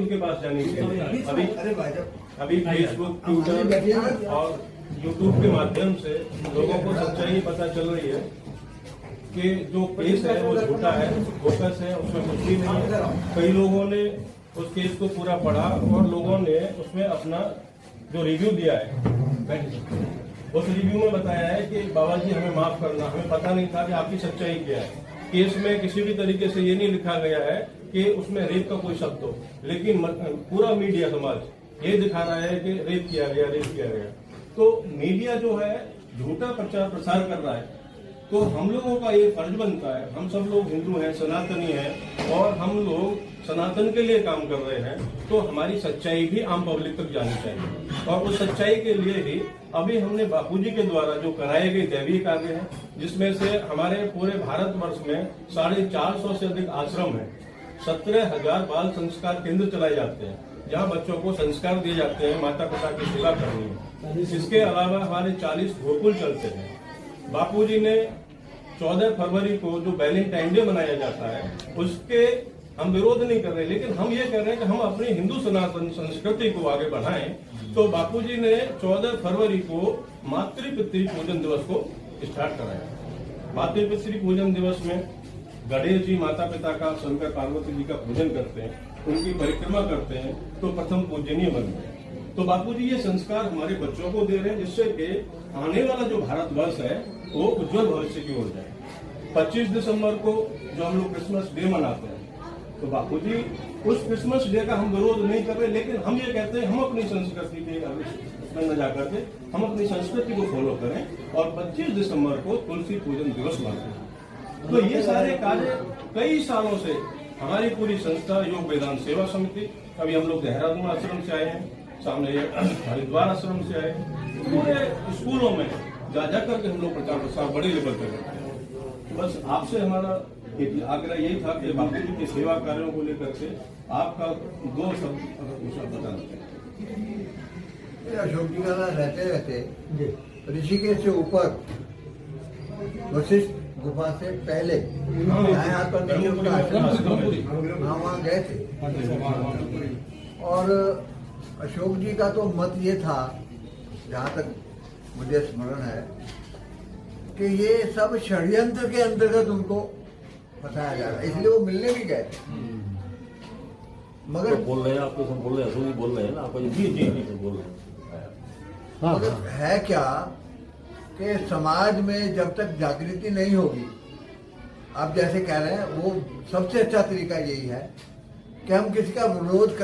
उनके पास जानी चाहिए। अभी फेसबुक, ट्विटर और यूट्यूब के माध्यम से लोगों को सच्चाई पता चल रही है कि जो केस है वो झूठा है, बोगस है, उसमें कुछ भी नहीं है। कई लोगों ने उस केस को पूरा पढ़ा और लोगों ने उसमें अपना जो रिव्यू दिया है, उस रिव्यू में बताया है कि बाबा जी हमें माफ करना, हमें पता नहीं था कि आपकी सच्चाई क्या है। केस में किसी भी तरीके से ये नहीं लिखा गया है कि उसमें रेप का कोई शब्द हो, लेकिन पूरा मीडिया समाज ये दिखा रहा है कि रेप किया गया, रेप किया गया। तो मीडिया जो है झूठा प्रचार प्रसार कर रहा है। तो हम लोगों का ये फर्ज बनता है, हम सब लोग हिंदू हैं, सनातनी हैं और हम लोग सनातन के लिए काम कर रहे हैं, तो हमारी सच्चाई भी आम पब्लिक तक जानी चाहिए। और उस सच्चाई के लिए ही अभी हमने बापूजी के द्वारा जो कराए गए दैवीय कार्य हैं, जिसमें से हमारे पूरे भारतवर्ष में 450 से अधिक आश्रम है, 17,000 बाल संस्कार केंद्र चलाए जाते हैं, जहाँ बच्चों को संस्कार दिए जाते हैं, माता पिता की सेवा करनी है। इसके अलावा हमारे 40 गोकुल चलते हैं। बापूजी ने 14 फरवरी को जो वैलेंटाइन डे मनाया जाता है, उसके हम विरोध नहीं कर रहे, लेकिन हम ये कर रहे हैं कि हम अपनी हिंदू सनातन संस्कृति को आगे बढ़ाएं। तो बापूजी ने 14 फरवरी को मातृपितृ पूजन दिवस को स्टार्ट कराया। मातृपितृ पूजन दिवस में गणेश जी माता पिता का, शंकर पार्वती जी का पूजन करते हैं, उनकी परिक्रमा करते हैं, तो प्रथम पूजनीय बन गए। तो बापूजी ये संस्कार हमारे बच्चों को दे रहे हैं, जिससे कि आने वाला जो भारतवर्ष है वो उज्जवल भविष्य की ओर जाए। 25 दिसंबर को जो हम लोग क्रिसमस डे मनाते हैं, तो बापूजी उस क्रिसमस डे का हम विरोध नहीं कर रहे, लेकिन हम ये कहते हैं हम अपनी संस्कृति के न जाकर के हम अपनी संस्कृति को फॉलो करें और 25 दिसंबर को तुलसी पूजन दिवस मनाते हैं। तो ये सारे कार्य कई सालों से हमारी पूरी संस्था योग वेदांत सेवा समिति, अभी हम लोग देहरादून आश्रम से आए हैं, सामने हरिद्वार आश्रम से आए, पूरे स्कूलों में जा करके हम लोग प्रचार प्रसार बड़े लेवल पर करते हैं। बस आपसे हमारा आग्रह यही था कि बापूजी के सेवा कार्यों को लेकर के आपका 2 शब्द अगर कुछ आप बताना चाहें। अशोक जी का रहते रहते ऋषिकेश से ऊपर वशिष्ठ गुफा से पहले यहाँ पर वहाँ गए थे। और अशोक जी का तो मत ये था, जहाँ तक मुझे स्मरण है, कि ये सब षड्यंत्र के अंतर्गत उनको बताया जा रहा है, इसलिए वो मिलने भी गए थे। मगर बोल रहे हैं आपको, सब बोल रहे हैं, बोल रहे हैं ना आपको, जी बोल रहे हैं। मगर है क्या कि समाज में जब तक जागृति नहीं होगी, आप जैसे कह रहे हैं, वो सबसे अच्छा तरीका यही है कि हम किसी का विरोध कर